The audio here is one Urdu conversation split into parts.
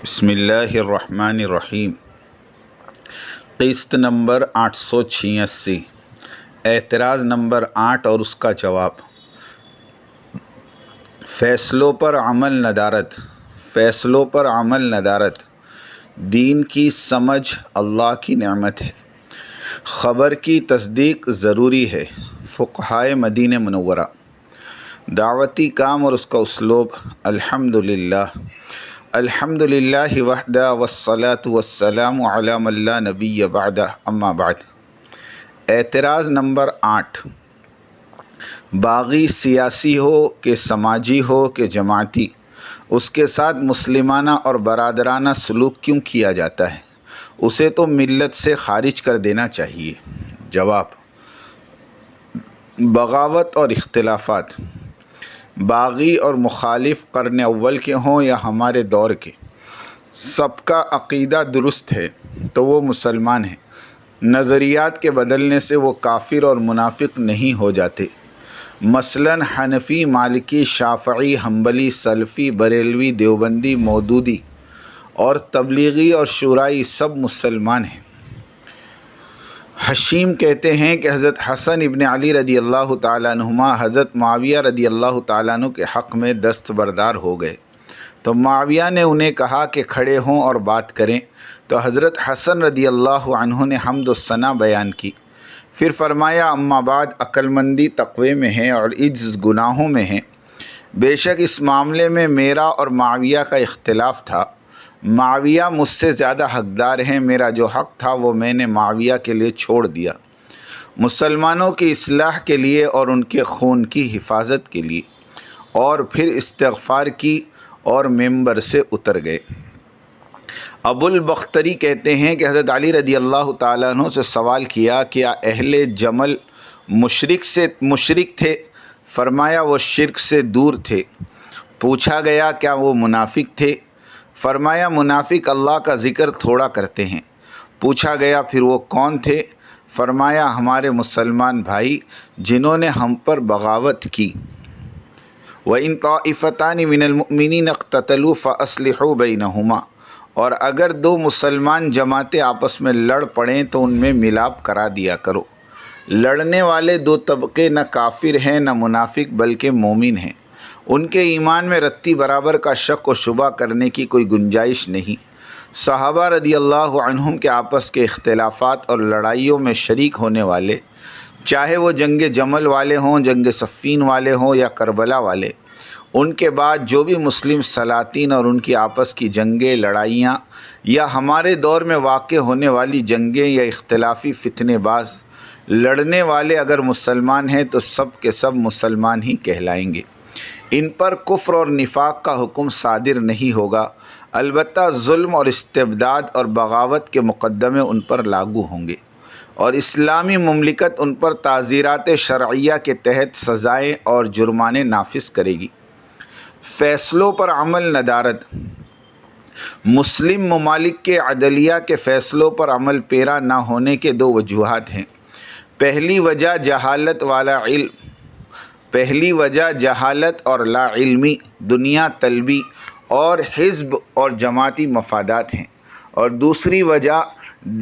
بسم اللہ الرحمن الرحیم۔ قسط نمبر 886، اعتراض نمبر 8 اور اس کا جواب۔ فیصلوں پر عمل ندارت، فیصلوں پر عمل ندارت دین کی سمجھ اللہ کی نعمت ہے، خبر کی تصدیق ضروری ہے۔ فقہائے مدینہ منورہ۔ دعوتی کام اور اس کا اسلوب۔ الحمدللہ الحمدللہ وحدہ والصلاة والسلام علی من لا نبی بعدہ، اما بعد۔ اعتراض نمبر 8، باغی سیاسی ہو کہ سماجی ہو کہ جماعتی، اس کے ساتھ مسلمانہ اور برادرانہ سلوک کیوں کیا جاتا ہے؟ اسے تو ملت سے خارج کر دینا چاہیے۔ جواب۔ بغاوت اور اختلافات، باغی اور مخالف قرن اول کے ہوں یا ہمارے دور کے، سب کا عقیدہ درست ہے تو وہ مسلمان ہیں۔ نظریات کے بدلنے سے وہ کافر اور منافق نہیں ہو جاتے۔ مثلاً حنفی، مالکی، شافعی، حنبلی، سلفی، بریلوی، دیوبندی، مودودی اور تبلیغی اور شورائی سب مسلمان ہیں۔ حشیم کہتے ہیں کہ حضرت حسن ابن علی رضی اللہ تعالیٰ عنہما حضرت معاویہ رضی اللہ تعالیٰ عنہ کے حق میں دستبردار ہو گئے تو معاویہ نے انہیں کہا کہ کھڑے ہوں اور بات کریں، تو حضرت حسن رضی اللہ عنہ نے حمد و ثنا بیان کی، پھر فرمایا اما بعد، عقل مندی تقوی میں ہے اور عجز گناہوں میں ہے۔ بے شک اس معاملے میں میرا اور معاویہ کا اختلاف تھا، معاویہ مجھ سے زیادہ حقدار ہیں، میرا جو حق تھا وہ میں نے معاویہ کے لیے چھوڑ دیا، مسلمانوں کی اصلاح کے لیے اور ان کے خون کی حفاظت کے لیے، اور پھر استغفار کی اور ممبر سے اتر گئے۔ ابو البختری کہتے ہیں کہ حضرت علی رضی اللہ تعالیٰ عنہ سے سوال کیا کیا اہل جمل مشرک تھے؟ فرمایا وہ شرک سے دور تھے۔ پوچھا گیا کیا وہ منافق تھے؟ فرمایا منافق اللہ کا ذکر تھوڑا کرتے ہیں۔ پوچھا گیا پھر وہ کون تھے؟ فرمایا ہمارے مسلمان بھائی جنہوں نے ہم پر بغاوت کی۔ وَإِن طَائِفَتَانِ مِنَ الْمُؤْمِنِينَ اقْتَتَلُوا فَأَصْلِحُوا بَيْنَهُمَا، اور اگر دو مسلمان جماعتیں آپس میں لڑ پڑیں تو ان میں ملاپ کرا دیا کرو۔ لڑنے والے دو طبقے نہ کافر ہیں نہ منافق بلکہ مومن ہیں، ان کے ایمان میں رتی برابر کا شک و شبہ کرنے کی کوئی گنجائش نہیں۔ صحابہ رضی اللہ عنہم کے آپس کے اختلافات اور لڑائیوں میں شریک ہونے والے، چاہے وہ جنگ جمل والے ہوں، جنگ صفین والے ہوں یا کربلا والے، ان کے بعد جو بھی مسلم سلاطین اور ان کی آپس کی جنگیں، لڑائیاں یا ہمارے دور میں واقع ہونے والی جنگیں یا اختلافی فتنے باز لڑنے والے اگر مسلمان ہیں تو سب کے سب مسلمان ہی کہلائیں گے۔ ان پر کفر اور نفاق کا حکم صادر نہیں ہوگا، البتہ ظلم اور استبداد اور بغاوت کے مقدمے ان پر لاگو ہوں گے، اور اسلامی مملکت ان پر تعزیرات شرعیہ کے تحت سزائیں اور جرمانے نافذ کرے گی۔ فیصلوں پر عمل ندارت، مسلم ممالک کے عدلیہ کے فیصلوں پر عمل پیرا نہ ہونے کے دو وجوہات ہیں۔ پہلی وجہ جہالت اور لا علمی، دنیا طلبی اور حزب اور جماعتی مفادات ہیں، اور دوسری وجہ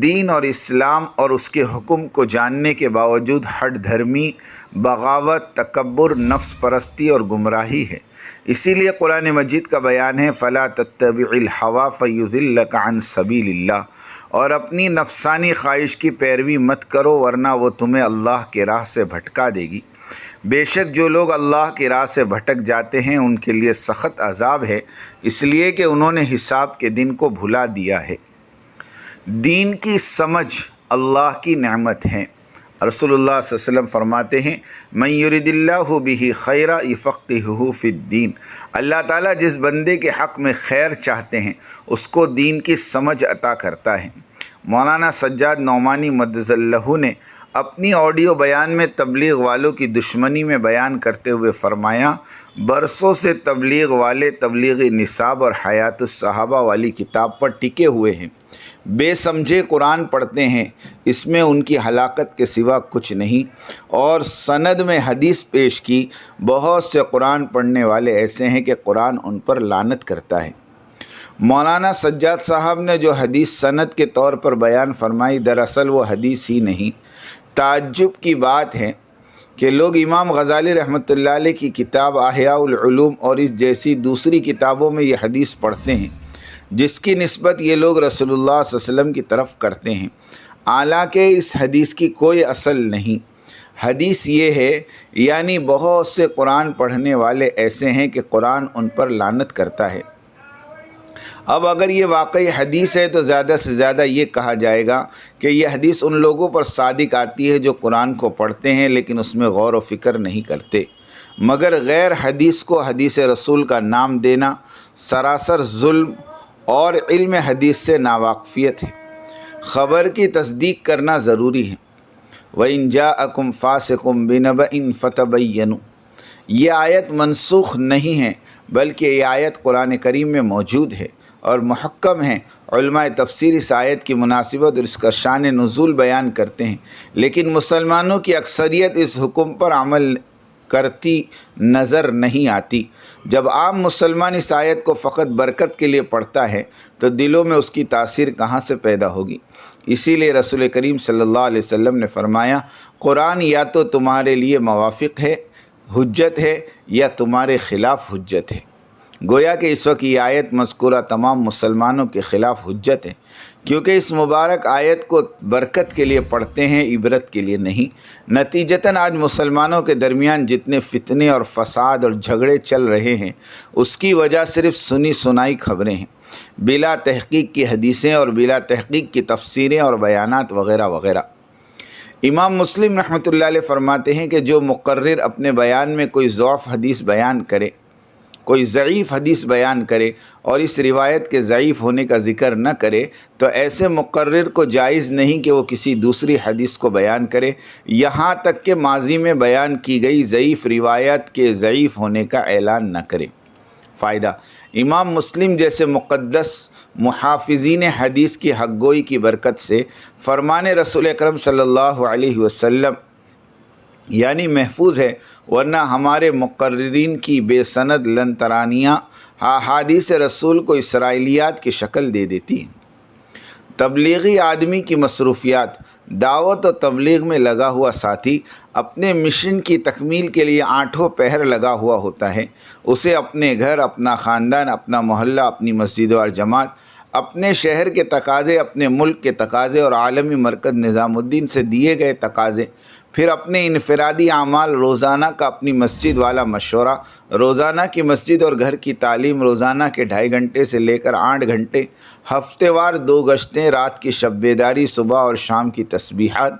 دین اور اسلام اور اس کے حکم کو جاننے کے باوجود ہٹ دھرمی، بغاوت، تکبر، نفس پرستی اور گمراہی ہے۔ اسی لیے قرآن مجید کا بیان ہے فَلَا تَتَّبِعِ الْهَوَىٰ فَيُضِلَّكَ عَنْ سَبِيلِ اللَّهِ، اور اپنی نفسانی خواہش کی پیروی مت کرو ورنہ وہ تمہیں اللہ کے راہ سے بھٹکا دے گی۔ بے شک جو لوگ اللہ کی راہ سے بھٹک جاتے ہیں ان کے لیے سخت عذاب ہے، اس لیے کہ انہوں نے حساب کے دن کو بھلا دیا ہے۔ دین کی سمجھ اللہ کی نعمت ہے۔ رسول اللہ صلی اللہ علیہ وسلم فرماتے ہیں من یرد اللہ بہ خیرا یفقہہ فی الدین، اللہ تعالیٰ جس بندے کے حق میں خیر چاہتے ہیں اس کو دین کی سمجھ عطا کرتا ہے۔ مولانا سجاد نعمانی مدظ اللہ نے اپنی آڈیو بیان میں تبلیغ والوں کی دشمنی میں بیان کرتے ہوئے فرمایا برسوں سے تبلیغ والے تبلیغ نصاب اور حیات الصحابہ والی کتاب پر ٹکے ہوئے ہیں، بے سمجھے قرآن پڑھتے ہیں، اس میں ان کی ہلاکت کے سوا کچھ نہیں، اور سند میں حدیث پیش کی بہت سے قرآن پڑھنے والے ایسے ہیں کہ قرآن ان پر لعنت کرتا ہے۔ مولانا سجاد صاحب نے جو حدیث سند کے طور پر بیان فرمائی، دراصل وہ حدیث ہی نہیں۔ تعجب کی بات ہے کہ لوگ امام غزالی رحمۃ اللہ علیہ کی کتاب احیاء العلوم اور اس جیسی دوسری کتابوں میں یہ حدیث پڑھتے ہیں جس کی نسبت یہ لوگ رسول اللہ صلی اللہ علیہ وسلم کی طرف کرتے ہیں، حالانکہ اس حدیث کی کوئی اصل نہیں۔ حدیث یہ ہے، یعنی بہت سے قرآن پڑھنے والے ایسے ہیں کہ قرآن ان پر لعنت کرتا ہے۔ اب اگر یہ واقعی حدیث ہے تو زیادہ سے زیادہ یہ کہا جائے گا کہ یہ حدیث ان لوگوں پر صادق آتی ہے جو قرآن کو پڑھتے ہیں لیکن اس میں غور و فکر نہیں کرتے، مگر غیر حدیث کو حدیث رسول کا نام دینا سراسر ظلم اور علم حدیث سے ناواقفیت ہے۔ خبر کی تصدیق کرنا ضروری ہے۔ وَإِن جَاءَكُمْ فَاسِقٌ بِنَبَإٍ فَتَبَيَّنُوا، یہ آیت منسوخ نہیں ہے بلکہ یہ آیت قرآن کریم میں موجود ہے اور محکم ہے۔ علماء تفسیر اس آیت کی مناسبت اور اس کا شان نزول بیان کرتے ہیں، لیکن مسلمانوں کی اکثریت اس حکم پر عمل کرتی نظر نہیں آتی۔ جب عام مسلمان اس آیت کو فقط برکت کے لیے پڑھتا ہے تو دلوں میں اس کی تاثیر کہاں سے پیدا ہوگی؟ اسی لیے رسول کریم صلی اللہ علیہ وسلم نے فرمایا، قرآن یا تو تمہارے لیے موافق ہے، حجت ہے، یا تمہارے خلاف حجت ہے۔ گویا کہ اس وقت یہ آیت مذکورہ تمام مسلمانوں کے خلاف حجت ہے، کیونکہ اس مبارک آیت کو برکت کے لیے پڑھتے ہیں، عبرت کے لیے نہیں۔ نتیجتاً آج مسلمانوں کے درمیان جتنے فتنے اور فساد اور جھگڑے چل رہے ہیں اس کی وجہ صرف سنی سنائی خبریں ہیں، بلا تحقیق کی حدیثیں اور بلا تحقیق کی تفسیریں اور بیانات وغیرہ وغیرہ۔ امام مسلم رحمۃ اللہ علیہ فرماتے ہیں کہ جو مقرر اپنے بیان میں کوئی ضعف حدیث بیان کرے، کوئی ضعیف حدیث بیان کرے اور اس روایت کے ضعیف ہونے کا ذکر نہ کرے تو ایسے مقرر کو جائز نہیں کہ وہ کسی دوسری حدیث کو بیان کرے، یہاں تک کہ ماضی میں بیان کی گئی ضعیف روایت کے ضعیف ہونے کا اعلان نہ کرے۔ فائدہ: امام مسلم جیسے مقدس محافظین حدیث کی حق گوئی کی برکت سے فرمان رسول اکرم صلی اللہ علیہ وسلم یعنی محفوظ ہے، ورنہ ہمارے مقررین کی بے سند لنترانیاں احادیث رسول کو اسرائیلیات کی شکل دے دیتی ہیں۔ تبلیغی آدمی کی مصروفیات: دعوت و تبلیغ میں لگا ہوا ساتھی اپنے مشن کی تکمیل کے لیے آٹھوں پہر لگا ہوا ہوتا ہے۔ اسے اپنے گھر، اپنا خاندان، اپنا محلہ، اپنی مسجد اور جماعت، اپنے شہر کے تقاضے، اپنے ملک کے تقاضے اور عالمی مرکز نظام الدین سے دیے گئے تقاضے، پھر اپنے انفرادی اعمال، روزانہ کا اپنی مسجد والا مشورہ، روزانہ کی مسجد اور گھر کی تعلیم، روزانہ کے 2.5 گھنٹے سے لے کر 8 گھنٹے، ہفتے وار 2 گشتیں، رات کی شب بیداری، صبح اور شام کی تسبیحات،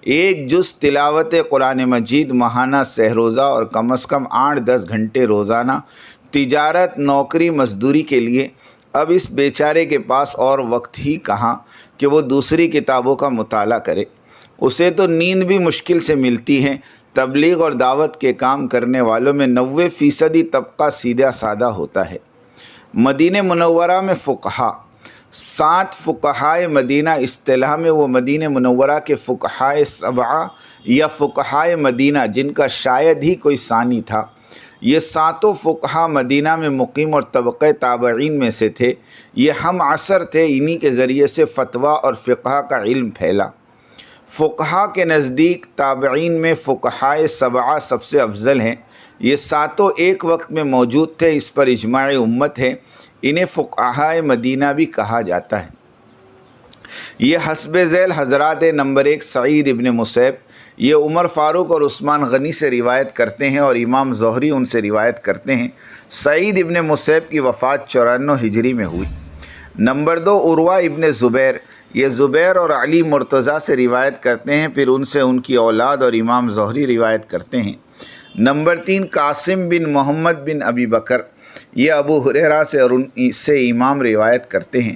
1 جز تلاوت قرآن مجید ماہانہ سہ روزہ اور کم از کم 8-10 گھنٹے روزانہ، تجارت، نوکری، مزدوری کے لیے۔ اب اس بیچارے کے پاس اور وقت ہی کہاں کہ وہ دوسری کتابوں کا مطالعہ کرے، اسے تو نیند بھی مشکل سے ملتی ہے۔ تبلیغ اور دعوت کے کام کرنے والوں میں 90% طبقہ سیدھا سادہ ہوتا ہے۔ مدینہ منورہ میں فقہا، 7 فقہائے مدینہ، اصطلاح میں وہ مدینہ منورہ کے فقہائے 7 یا فقہائے مدینہ جن کا شاید ہی کوئی ثانی تھا، یہ 7 فقہا مدینہ میں مقیم اور طبقہ تابعین میں سے تھے۔ یہ ہم عصر تھے، انہی کے ذریعے سے فتویٰ اور فقہ کا علم پھیلا۔ فقہا کے نزدیک تابعین میں فقہائے 7 سب سے افضل ہیں۔ یہ 7 ایک وقت میں موجود تھے، اس پر اجماع امت ہے۔ انہیں فقہائے مدینہ بھی کہا جاتا ہے۔ یہ حسب ذیل حضرات: نمبر 1 سعید ابن مسیب، یہ عمر فاروق اور عثمان غنی سے روایت کرتے ہیں اور امام زہری ان سے روایت کرتے ہیں۔ سعید ابن مسیب کی وفات 94 ہجری میں ہوئی۔ نمبر 2 عروہ ابن زبیر، یہ زبیر اور علی مرتضیٰ سے روایت کرتے ہیں، پھر ان سے ان کی اولاد اور امام زہری روایت کرتے ہیں۔ نمبر 3 قاسم بن محمد بن ابی بکر، یہ ابو ہریرہ سے اور ان سے امام روایت کرتے ہیں۔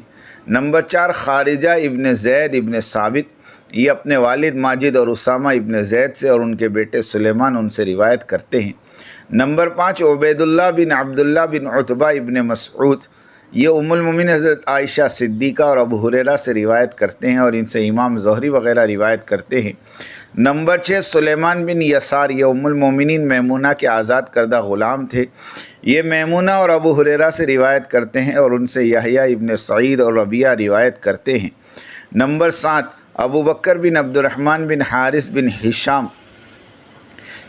نمبر 4 خارجہ ابن زید ابن ثابت، یہ اپنے والد ماجد اور اسامہ ابن زید سے اور ان کے بیٹے سلیمان ان سے روایت کرتے ہیں۔ نمبر 5 عبید اللہ بن عبداللہ بن عتبہ ابن مسعود، یہ ام المومنین حضرت عائشہ صدیقہ اور ابو ہریرہ سے روایت کرتے ہیں اور ان سے امام زہری وغیرہ روایت کرتے ہیں۔ نمبر 6 سلیمان بن یسار، یہ ام المومنین میمونہ کے آزاد کردہ غلام تھے۔ یہ میمونہ اور ابو ہریرہ سے روایت کرتے ہیں اور ان سے یحییٰ ابن سعید اور ربیعہ روایت کرتے ہیں۔ نمبر 7 ابو بکر بن عبد الرحمن بن حارث بن ہشام،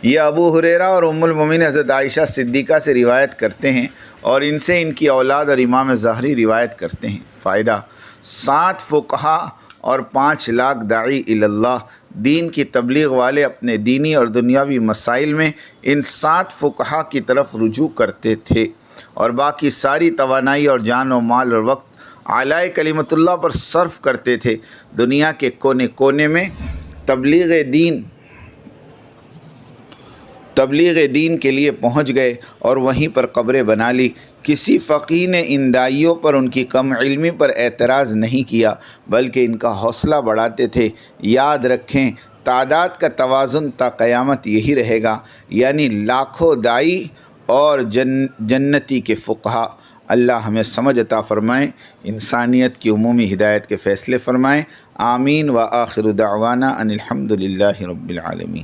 یہ ابو ہریرہ اور ام المومنین حضرت عائشہ صدیقہ سے روایت کرتے ہیں اور ان سے ان کی اولاد اور امام ظاہری روایت کرتے ہیں۔ فائدہ: 7 فقہا اور 5 لاکھ داعی اللہ، دین کی تبلیغ والے اپنے دینی اور دنیاوی مسائل میں ان 7 فقہا کی طرف رجوع کرتے تھے اور باقی ساری توانائی اور جان و مال اور وقت اعلی کلمت اللہ پر صرف کرتے تھے۔ دنیا کے کونے کونے میں تبلیغ دین کے لیے پہنچ گئے اور وہیں پر قبریں بنا لی۔ کسی فقیہ نے ان داعیوں پر ان کی کم علمی پر اعتراض نہیں کیا بلکہ ان کا حوصلہ بڑھاتے تھے۔ یاد رکھیں، تعداد کا توازن تا قیامت یہی رہے گا، یعنی لاکھوں داعی اور جنتی کے فقہا۔ اللہ ہمیں سمجھ عطا فرمائیں، انسانیت کی عمومی ہدایت کے فیصلے فرمائیں۔ آمین وآخر دعوانا ان الحمد للہ رب العالمین۔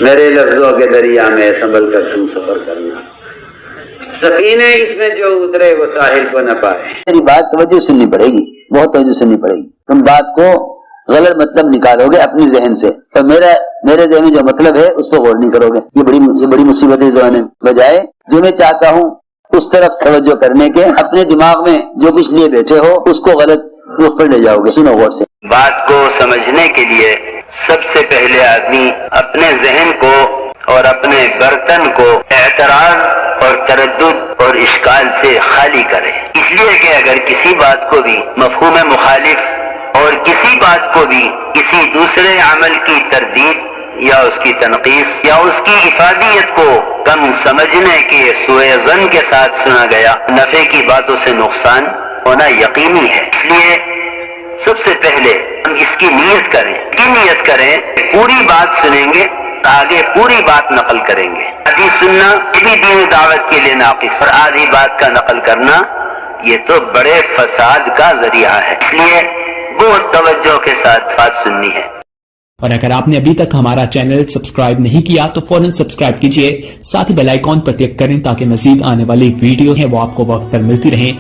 میرے لفظوں کے دریا میں سنبھل کر تم سفر کرنا، سفینے اس میں جو اترے وہ ساحل کو نہ پائے۔ میری بات توجہ سننی پڑے گی، بہت توجہ سننی پڑے گی۔ تم بات کو غلط مطلب نکالو گے اپنی ذہن سے، تو میرے ذہن میں جو مطلب ہے اس پہ غور نہیں کرو گے۔ یہ بڑی مصیبت ہے زمانے میں۔ بجائے جو میں چاہتا ہوں اس طرف توجہ کرنے کے، اپنے دماغ میں جو کچھ لیے بیٹھے ہو اس کو غلط رخ پر لے جاؤ گے۔ سنو غور سے۔ بات کو سمجھنے کے لیے سب سے پہلے آدمی اپنے ذہن کو اور اپنے برتن کو اعتراض اور تردد اور اشکال سے خالی کرے، اس لیے کہ اگر کسی بات کو بھی مفہوم مخالف اور کسی بات کو بھی کسی دوسرے عمل کی تردید یا اس کی تنقیص یا اس کی افادیت کو کم سمجھنے کے سوء ظن کے ساتھ سنا گیا، نفع کی باتوں سے نقصان ہونا یقینی ہے۔ اس لیے سب سے پہلے ہم اس کی نیت کریں، پوری بات سنیں گے، آگے پوری بات نقل کریں گے۔ آدھی سننا یہ بھی دین دعوت کے لیے ناقص، اور آدھی بات کا نقل کرنا یہ تو بڑے فساد کا ذریعہ ہے۔ اس لیے بہت توجہ کے ساتھ بات سننی ہے۔ اور اگر آپ نے ابھی تک ہمارا چینل سبسکرائب نہیں کیا تو فوراً سبسکرائب کیجئے، ساتھ ہی بیل آئیکن پر کلک کریں تاکہ مزید آنے والی ویڈیو ہیں وہ آپ کو وقت پر ملتی رہیں۔